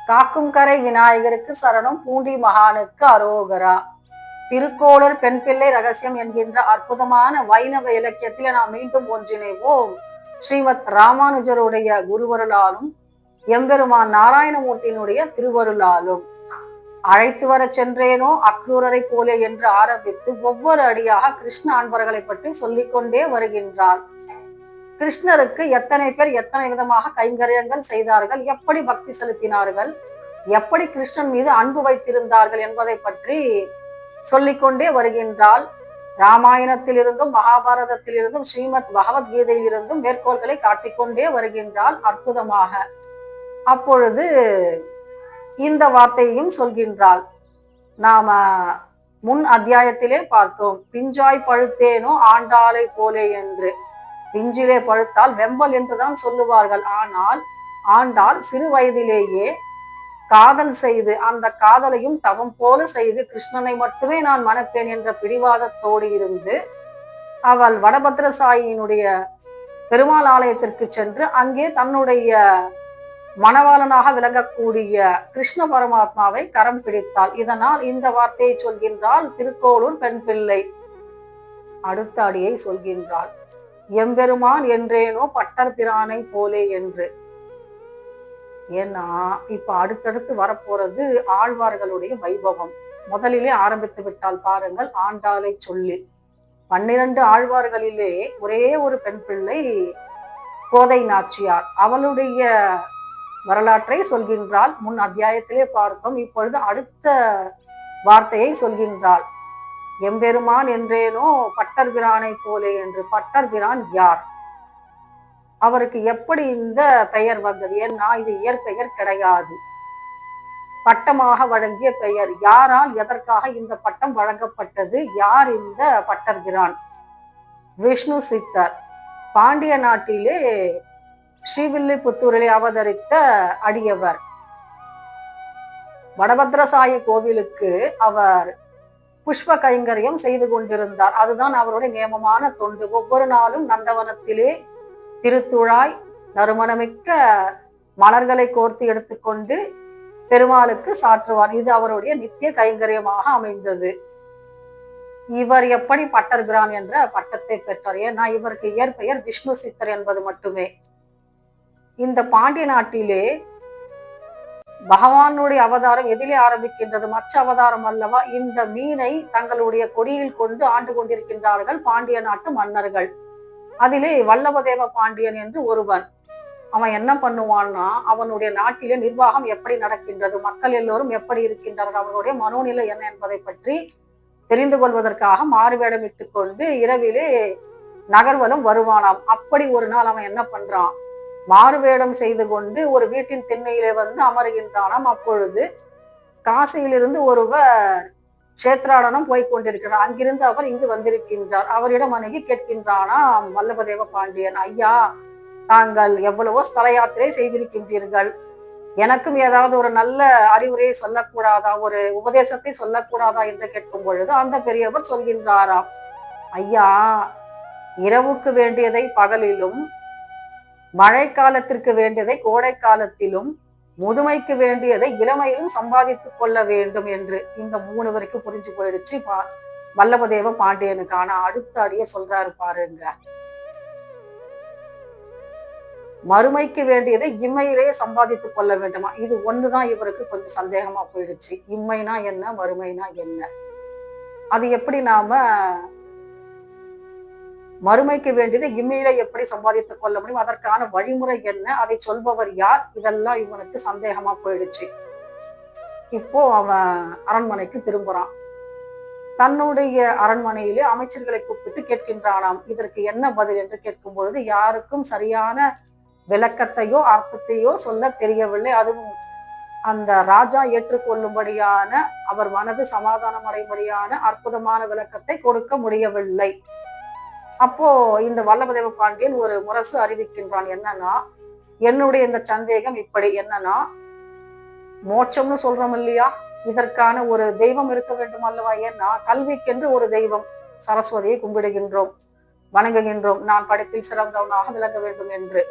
காக்கும் கரை விநாயகருக்கு சரணம், பூண்டி மகானுக்கு அரோகரா. திருக்கோளூர் பெண் பிள்ளை ரகசியம் என்கின்ற அற்புதமான வைணவ இலக்கியத்தில் நாம் மீண்டும் ஒன்றிணைவோம். ஸ்ரீமத் ராமானுஜருடைய குருவருளாலும் எம்பெருமான் நாராயணமூர்த்தியினுடைய திருவருளாலும். அழைத்து வர சென்றேனோ அக்ரூரரை போலே என்று ஆரம்பித்து ஒவ்வொரு அடியாக கிருஷ்ண அன்பர்களை பற்றி சொல்லிக்கொண்டே வருகின்றார். கிருஷ்ணருக்கு எத்தனை பேர் எத்தனை விதமாக கைங்கரியங்கள் செய்தார்கள், எப்படி பக்தி செலுத்தினார்கள், எப்படி கிருஷ்ணன் மீது அன்பு வைத்திருந்தார்கள் என்பதை பற்றி சொல்லிக்கொண்டே வருகின்றால். ராமாயணத்திலிருந்தும் மகாபாரதத்திலிருந்தும் ஸ்ரீமத் பகவத்கீதையிலிருந்தும் மேற்கோள்களை காட்டிக்கொண்டே வருகின்றால் அற்புதமாக. அப்பொழுது இந்த வார்த்தையையும் சொல்கின்றாள். நாம முன் அத்தியாயத்திலே பார்த்தோம், பிஞ்சாய் பழுத்தேனோ ஆண்டாளை போலே என்று. பிஞ்சிலே பழுத்தால் வெம்பல் என்றுதான் சொல்லுவார்கள். ஆனால் ஆண்டாள் சிறு வயதிலேயே காதல் செய்து அந்த காதலையும் தவம் போல செய்து கிருஷ்ணனை மட்டுமே நான் மணப்பேன் என்ற பிடிவாதத்தோடு இருந்து அவள் வடபத்ரசாயினுடைய பெருமாள் ஆலயத்திற்கு சென்று அங்கே தன்னுடைய மணவாளனாக விளங்கக்கூடிய கிருஷ்ண பரமாத்மாவை கரம் பிடித்தாள். இதனால் இந்த வார்த்தையை சொல்கின்றாள், திருக்கோளூர் பெண் பிள்ளை. அடுத்த அடியை சொல்கின்றாள், எம்பெருமான் என்றேனோ பட்டர் பிரானை போலே என்று. ஏன்னா இப்ப அடுத்தடுத்து வரப்போறது ஆழ்வார்களுடைய வைபவம். முதலிலே ஆரம்பித்து விட்டால் பாருங்கள், ஆண்டாளை சொல்லி 12 ஆழ்வார்களிலே ஒரே ஒரு பெண் பிள்ளை கோதை நாச்சியார். அவளுடைய வரலாற்றை சொல்கின்றாள். முன் அத்தியாயத்திலே பார்த்தோம். இப்பொழுது அடுத்த வார்த்தையை சொல்கின்றாள், எம்பெருமான் என்றேனோ பட்டர் பிரானை போலே என்று. பட்டர் பிரான் யார், அவருக்கு எப்படி இந்த பெயர் வந்தது? ஏன்னா இது இயற்பெயர் கிடையாது, பட்டமாக வழங்கிய பெயர். யாரால் எதற்காக இந்த பட்டம் வழங்கப்பட்டது? யார் இந்த பட்டர் பிரான்? விஷ்ணு சித்தர் பாண்டிய நாட்டிலே ஸ்ரீவில்லிபுத்தூரிலே அவதரித்த அடியவர். வடபத்ரசாய கோவிலுக்கு அவர் புஷ்ப கைங்கரியம் செய்து கொண்டிருந்தார். அதுதான் அவருடைய நியமமான தொண்டு. ஒவ்வொரு நாளும் நந்தவனத்திலே திருத்துழாய் நறுமணமிக்க மலர்களை கோர்த்து எடுத்துக்கொண்டு பெருமாளுக்கு சாற்றுவார். இது அவருடைய நித்திய கைங்கரியமாக அமைந்தது. இவர் எப்படி பட்டர் பிரான் என்ற பட்டத்தை பெற்றார்? ஏன்னா இவருக்கு இயற்பெயர் விஷ்ணு சித்தர் என்பது மட்டுமே. இந்த பாண்டிய நாட்டிலே பகவானுடைய அவதாரம் எதிலே ஆரம்பிக்கின்றது? மற்ற அவதாரம் அல்லவா? இந்த மீனை தங்களுடைய கொடியில் கொண்டு ஆண்டு கொண்டிருக்கின்றார்கள் பாண்டிய நாட்டு மன்னர்கள். அதிலே வல்லபதேவ பாண்டியன் என்று ஒருவன். அவன் என்ன பண்ணுவான்னா, அவனுடைய நாட்டிலே நிர்வாகம் எப்படி நடக்கின்றது, மக்கள் எல்லோரும் எப்படி இருக்கின்றார்கள், அவனுடைய மனோநிலை என்ன என்பதை பற்றி தெரிந்து கொள்வதற்காக மாறுவேடமிட்டு கொண்டு இரவிலே நகர்வலம் வருவானாம். அப்படி ஒரு நாள் அவன் என்ன பண்றான், மாறுவேடம் செய்து கொண்டு ஒரு வீட்டின் திண்ணையிலே வந்து அமருகின்றானாம். அப்பொழுது காசியிலிருந்து ஒருவர் கஷேத்ராடனம் போய் கொண்டிருக்கிறார். அங்கிருந்து அவர் இங்கு வந்திருக்கின்றார். அவரிடம் அணுகி கேட்கின்றானாம் வல்லபதேவ பாண்டியன், ஐயா, தாங்கள் எவ்வளவோ ஸ்தல யாத்திரை செய்திருக்கின்றீர்கள், எனக்கும் ஏதாவது ஒரு நல்ல அறிவுரையை சொல்லக்கூடாதா, ஒரு உபதேசத்தை சொல்லக்கூடாதா என்று கேட்கும் பொழுது அந்த பெரியவர் சொல்கின்றாராம், ஐயா, இரவுக்கு வேண்டியதை பகலிலும், மழை காலத்திற்கு வேண்டியதை கோடை காலத்திலும், முதுமைக்கு வேண்டியதை இளமையிலும் சம்பாதித்துக் கொள்ள வேண்டும் என்று. இந்த 3 வரைக்கும் புரிஞ்சு போயிடுச்சு வல்லபதேவ பாண்டியனுக்கான. அடுத்த அடிய சொல்றாரு பாருங்க, மறுமைக்கு வேண்டியதை இம்மையிலேயே சம்பாதித்துக் கொள்ள வேண்டுமா? இது ஒண்ணுதான் இவருக்கு கொஞ்சம் சந்தேகமா போயிடுச்சு. இம்மைனா என்ன, மறுமைனா என்ன, அது எப்படி நாம மறுமைக்கு வேண்டியதை இம்மையில எப்படி சம்பாதித்துக் கொள்ள முடியும், அதற்கான வழிமுறை என்ன, அதை சொல்பவர் யார், இதெல்லாம் இவனுக்கு சந்தேகமா போயிடுச்சு. இப்போ அவன் அரண்மனைக்கு திரும்புறான். தன்னுடைய அரண்மனையிலே அமைச்சர்களை கூப்பிட்டு கேட்கின்றானாம், இதற்கு என்ன பதில் என்று கேட்கும் பொழுது யாருக்கும் சரியான விளக்கத்தையோ அர்த்தத்தையோ சொல்ல தெரியவில்லை. அதுவும் அந்த ராஜா ஏற்றுக்கொள்ளும்படியான, அவர் மனது சமாதானம் அடையும்படியான அற்புதமான விளக்கத்தை கொடுக்க முடியவில்லை. அப்போ இந்த வல்லபதேவ பாண்டியன் ஒரு முரசு அறிவிக்கின்றான். என்னன்னா, என்னுடைய இந்த சந்தேகம் இப்படி, என்னன்னா, மோட்சம்னு சொல்றோம் இல்லையா, இதற்கான ஒரு தெய்வம் இருக்க வேண்டும் அல்லவா? ஏன்னா கல்விக்கென்று ஒரு தெய்வம் சரஸ்வதியை கும்பிடுகின்றோம், வணங்குகின்றோம், நான் படிப்பில் சிறந்தவனாக விளங்க வேண்டும் என்று.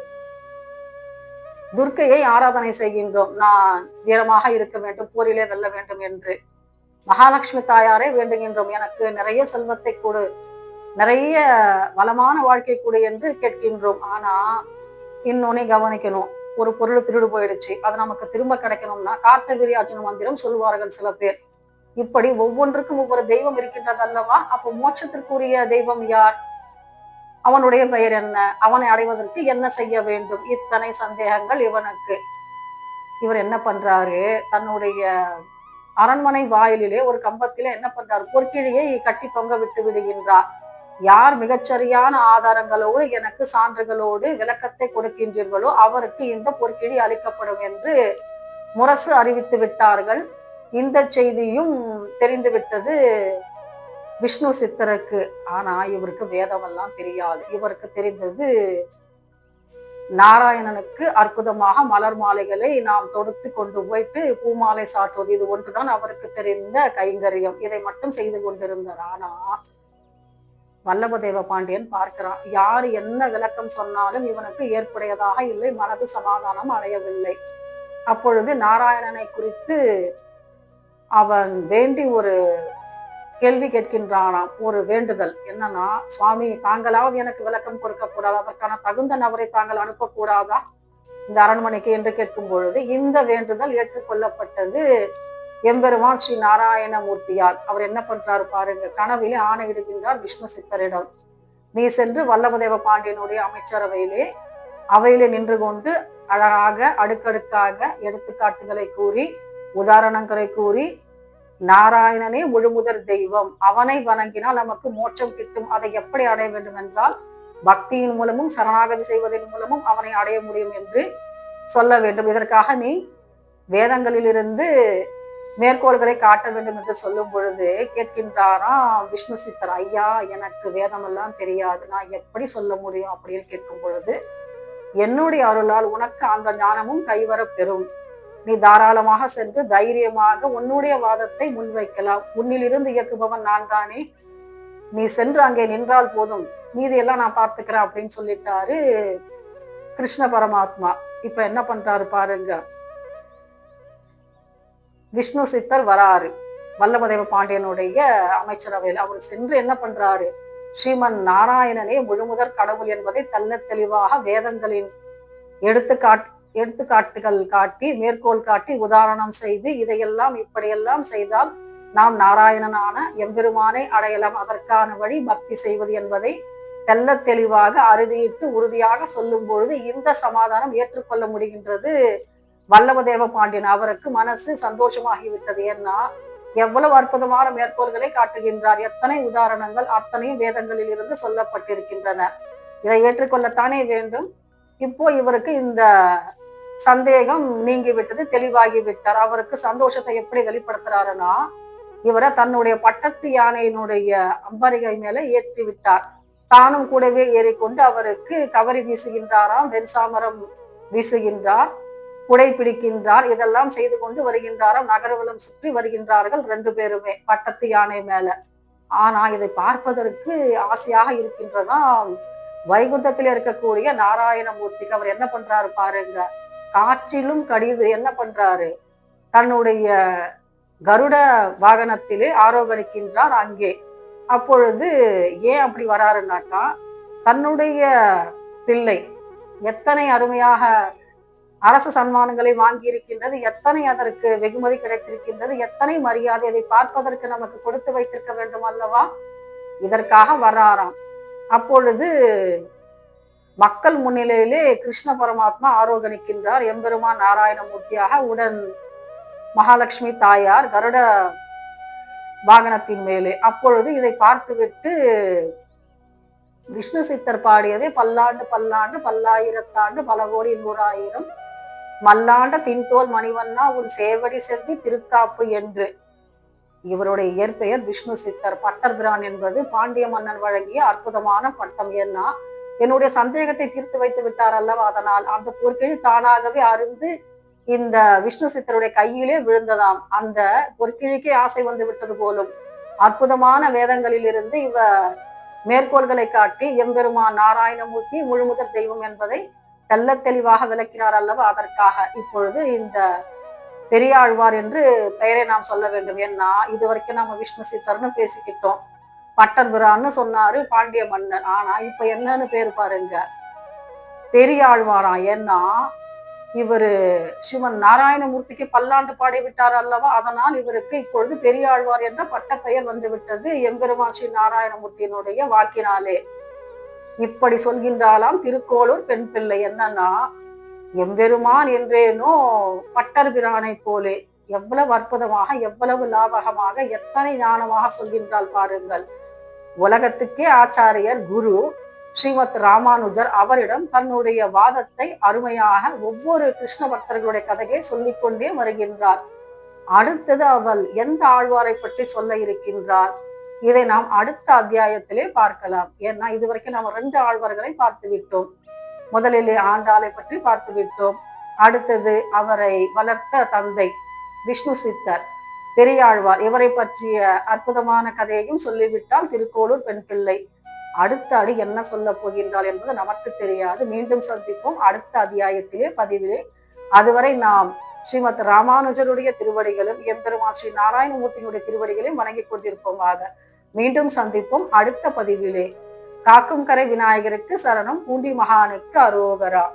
துர்க்கையை ஆராதனை செய்கின்றோம். நான் வீரமாக இருக்க வேண்டும், போரிலே வெல்ல வேண்டும் என்று. மகாலட்சுமி தாயாரை வேண்டுகின்றோம், எனக்கு நிறைய செல்வத்தை கொடு, நிறைய வளமான வாழ்க்கை கொடு என்று கேட்கின்றோம். ஆனா இன்னொன்னே கவனிக்கணும், ஒரு பொருள் திருடு போயிடுச்சு, அது நமக்கு திரும்ப கிடைக்கணும்னா கார்த்தகிரியார்ஜுன மந்திரம் சொல்லுவார்கள் சில பேர். இப்படி ஒவ்வொன்றுக்கும் ஒவ்வொரு தெய்வம் இருக்கின்றது அல்லவா? அப்போ மோட்சத்திற்குரிய தெய்வம் யார்? அவனுடைய பெயர் என்ன? அவனை அடைவதற்கு என்ன செய்ய வேண்டும்? இத்தனை சந்தேகங்கள் இவனுக்கு. இவர் என்ன பண்றாரு, தன்னுடைய அரண்மனை வாயிலிலே ஒரு கம்பத்திலே என்ன பண்றாரு, பொற்கிழியை கட்டி தொங்க விட்டு விடுகின்றார். யார் மிகச்சரியான ஆதாரங்களோடு எனக்கு சான்றுகளோடு விளக்கத்தை கொடுக்கின்றீர்களோ அவருக்கு இந்த பொற்கிழி அளிக்கப்படும் என்று முரசு அறிவித்து விட்டார்கள். இந்த செய்தியும் தெரிந்து விட்டது விஷ்ணு சித்தருக்கு. ஆனா இவருக்கு வேதமெல்லாம் தெரியாது. இவருக்கு தெரிந்தது நாராயணனுக்கு அற்புதமாக மலர் மாலைகளை நாம் தொடுத்து கொண்டு போயிட்டு பூமாலை சாட்டுவது, இது ஒன்றுதான் அவருக்கு தெரிந்த கைங்கரியம். இதை மட்டும் செய்து கொண்டிருந்தார். ஆனா வல்லபதேவ பாண்டியன் பார்க்கிறான், யார் என்ன விளக்கம் சொன்னாலும் இவனுக்கு ஏற்புடையதாக இல்லை, மனது சமாதானம் அடையவில்லை. அப்பொழுது நாராயணனை குறித்து அவன் வேண்டி ஒரு கேள்வி கேட்கின்றானாம், ஒரு வேண்டுதல். என்னன்னா, சுவாமி தாங்களாவது எனக்கு விளக்கம் கொடுக்க கூடாது, அதற்கான தகுந்த நபரை தாங்கள் அனுப்பக்கூடாதா இந்த அரண்மனைக்கு என்று கேட்கும் பொழுது இந்த வேண்டுதல் ஏற்றுக்கொள்ளப்பட்டது எம்பெருமான் ஸ்ரீ நாராயணமூர்த்தியால். அவர் என்ன பண்றாரு பாருங்க, கனவிலே ஆணையிடுகின்றார் விஷ்ணு சித்தரிடம், நீ சென்று வல்லபதேவ பாண்டியனுடைய அமைச்சரவையிலே அவையிலே நின்று கொண்டு அழகாக அடுக்கடுக்காக எடுத்துக்காட்டுகளை கூறி உதாரணங்களை கூறி, நாராயணனே முழுமுதற் தெய்வம், அவனை வணங்கினால் நமக்கு மோட்சம் கிட்டும், அதை எப்படி அடைய வேண்டும் என்றால் பக்தியின் மூலமும் சரணாகதி செய்வதன் மூலமும் அவனை அடைய முடியும் என்று சொல்ல வேண்டும். இதற்காக நீ வேதங்களிலிருந்து மேற்கோள்களை காட்ட வேண்டும் என்று சொல்லும் பொழுது கேட்கின்றாராம் விஷ்ணு சித்தர், ஐயா எனக்கு வேதமெல்லாம் தெரியாது, நான் எப்படி சொல்ல முடியும் அப்படின்னு கேட்கும் பொழுது, என்னுடைய அருளால் உனக்கு அந்த ஞானமும் கைவர பெறும், நீ தாராளமாக சென்று தைரியமாக உன்னுடைய வாதத்தை முன்வைக்கலாம், உன்னிலிருந்து இயக்குபவன் நான் தானே, நீ சென்று அங்கே நின்றால் போதும், மீதியெல்லாம் நான் பார்த்துக்கிறேன் அப்படின்னு சொல்லிட்டாரு கிருஷ்ண பரமாத்மா. இப்ப என்ன பண்றாரு பாருங்க, விஷ்ணு சித்தர் வராரு வல்லபதேவ பாண்டியனுடைய அமைச்சரவையில். அவர் சென்று என்ன பண்றாரு, ஸ்ரீமன் நாராயணனே முழுமுதற் கடவுள் என்பதை தெள்ள தெளிவாக வேதங்களின் எடுத்துக்காட்டுகள் காட்டி மேற்கோள் காட்டி உதாரணம் செய்து, இதையெல்லாம் இப்படியெல்லாம் செய்தால் நாம் நாராயணனான எம்பெருமானை அடையலாம், அதற்கான வழி பக்தி செய்வது என்பதை தெள்ள தெளிவாக அறுதியிட்டு உறுதியாக சொல்லும் பொழுது இந்த சமாதானம் ஏற்றுக்கொள்ள முடிகின்றது வல்லபதேவ பாண்டியன். அவருக்கு மனசு சந்தோஷமாகிவிட்டது. ஏன்னா எவ்வளவு அற்புதமான மேற்கோள்களை காட்டுகின்றார், எத்தனை உதாரணங்கள், அத்தனையும் வேதங்களில் இருந்து சொல்லப்பட்டிருக்கின்றன, இதை ஏற்றுக்கொள்ளத்தானே வேண்டும். இப்போ இவருக்கு இந்த சந்தேகம் நீங்கிவிட்டது, தெளிவாகி விட்டார். அவருக்கு சந்தோஷத்தை எப்படி வெளிப்படுத்துறாருன்னா, இவரை தன்னுடைய பட்டத்து யானையினுடைய அம்பரிகை மேல ஏற்றி விட்டார். தானும் கூடவே ஏறிக்கொண்டு அவருக்கு கவரி வீசுகின்றாராம், வெண்சாமரம் வீசுகின்றார், குடை பிடிக்கின்றார், இதெல்லாம் செய்து கொண்டு வருகின்றாராம். நகர்வலம் சுற்றி வருகின்றார்கள் ரெண்டு பேருமே பட்டத்து யானை மேல. ஆனா இதை பார்ப்பதற்கு ஆசையாக இருக்கின்றதாம் வைகுந்தத்தில் இருக்கக்கூடிய நாராயணமூர்த்திக்கு. அவர் என்ன பண்றாரு பாருங்க, காற்றிலும் கடிது என்ன பண்றாரு, தன்னுடைய கருட வாகனத்திலே ஆரோகணிக்கின்றார் அங்கே. அப்பொழுது ஏன் அப்படி வராருன்னாக்கா, தன்னுடைய பிள்ளை எத்தனை அருமையாக அரசு சன்மானங்களை வாங்கி இருக்கின்றது, எத்தனை அதற்கு வெகுமதி கிடைத்திருக்கின்றது, எத்தனை மரியாதை, அதை பார்ப்பதற்கு நமக்கு கொடுத்து வைத்திருக்க வேண்டும் அல்லவா, இதற்காக வர்றாராம். அப்பொழுது மக்கள் முன்னிலையிலே கிருஷ்ண பரமாத்மா ஆரோகணிக்கின்றார் எம்பெருமான் நாராயணமூர்த்தியாக. உடன் மகாலட்சுமி தாயார் கருட வாகனத்தின் மேலே. அப்பொழுது இதை பார்த்துவிட்டு விஷ்ணு சித்தர் பாடியதே, பல்லாண்டு பல்லாண்டு பல்லாயிரத்தாண்டு பல கோடி 100,000 மல்லாண்ட பின்தோல் மணிவண்ணா உன் சேவடி செவ்வி திருக்காப்பு என்று. இவருடைய இயற்பெயர் விஷ்ணு சித்தர். பட்டர்பிரான் என்பது பாண்டிய மன்னன் வழங்கிய அற்புதமான பட்டம். ஏன்னா என்னுடைய சந்தேகத்தை தீர்த்து வைத்து விட்டார் அல்லவா, அதனால் அந்த பொற்கிழி தானாகவே அருந்து இந்த விஷ்ணு சித்தருடைய கையிலே விழுந்ததாம். அந்த பொற்கிழிக்கே ஆசை வந்து விட்டது போலும். அற்புதமான வேதங்களில் இருந்து இவ மேற்கோள்களை காட்டி எம்பெருமான் நாராயணமூர்த்தி முழுமுதற் தெய்வம் என்பதை தெள்ள தெளிவாக விளக்கினார் அல்லவா. அதற்காக இப்பொழுது இந்த பெரியாழ்வார் என்று பெயரை நாம் சொல்ல வேண்டும். ஏன்னா இது வரைக்கும் நம்ம விஷ்ணு சித்தர்னு பேசிக்கிட்டோம், பட்டர் பிரான்னு சொன்னாரு பாண்டிய மன்னர். ஆனா இப்ப என்னன்னு பேரு பாருங்க, பெரியாழ்வாராம். ஏன்னா இவரு சிவன் நாராயணமூர்த்திக்கு பல்லாண்டு பாடி விட்டார் அல்லவா. அதனால் இவருக்கு இப்பொழுது பெரியாழ்வார் என்ற பட்ட பெயர் வந்து விட்டது எம்பெருமான் ஸ்ரீ நாராயணமூர்த்தியினுடைய வாக்கினாலே. இப்படி சொல்கின்றாலாம் திருக்கோளூர் பெண் பிள்ளை. என்னன்னா, எம்பெருமான் என்றேனோ பட்டர் பிரானை போலே எவ்வளவு அற்புதமாக, எவ்வளவு லாபகமாக, எத்தனை ஞானமாக சொல்கின்றாள் பாருங்கள். உலகத்துக்கே ஆச்சாரியர் குரு ஸ்ரீமத் ராமானுஜர். அவரிடம் தன்னுடைய வாதத்தை அருமையாக ஒவ்வொரு கிருஷ்ண பக்தர்களுடைய கதையை சொல்லிக்கொண்டே வருகின்றார். அடுத்தது அவள் எந்த ஆழ்வாரை பற்றி சொல்ல இருக்கின்றார், இதை நாம் அடுத்த அத்தியாயத்திலே பார்க்கலாம். ஏன்னா இதுவரைக்கும் நாம் 2 ஆழ்வார்களை பார்த்து விட்டோம். முதலிலே ஆண்டாளை பற்றி பார்த்து விட்டோம். அடுத்தது அவரை வளர்த்த தந்தை விஷ்ணு சித்தர் பெரியாழ்வார், இவரை பற்றிய அற்புதமான கதையையும் சொல்லிவிட்டால் திருக்கோளூர் பெண் பிள்ளை. அடுத்த அடி என்ன சொல்ல போகின்றாள் என்பது நமக்கு தெரியாது. மீண்டும் சந்திப்போம் அடுத்த அத்தியாயத்திலே, பதிவிலே. அதுவரை நாம் ஸ்ரீமத் ராமானுஜருடைய திருவடிகளும் எம்பெருமான் ஸ்ரீ நாராயணமூர்த்தியினுடைய திருவடிகளையும் வணங்கிக் கொண்டிருப்போமாக. மீண்டும் சந்திப்போம் அடுத்த பதிவிலே. காக்கும் கரை விநாயகருக்கு சரணம், பூண்டி மகானுக்கு அரோகரா.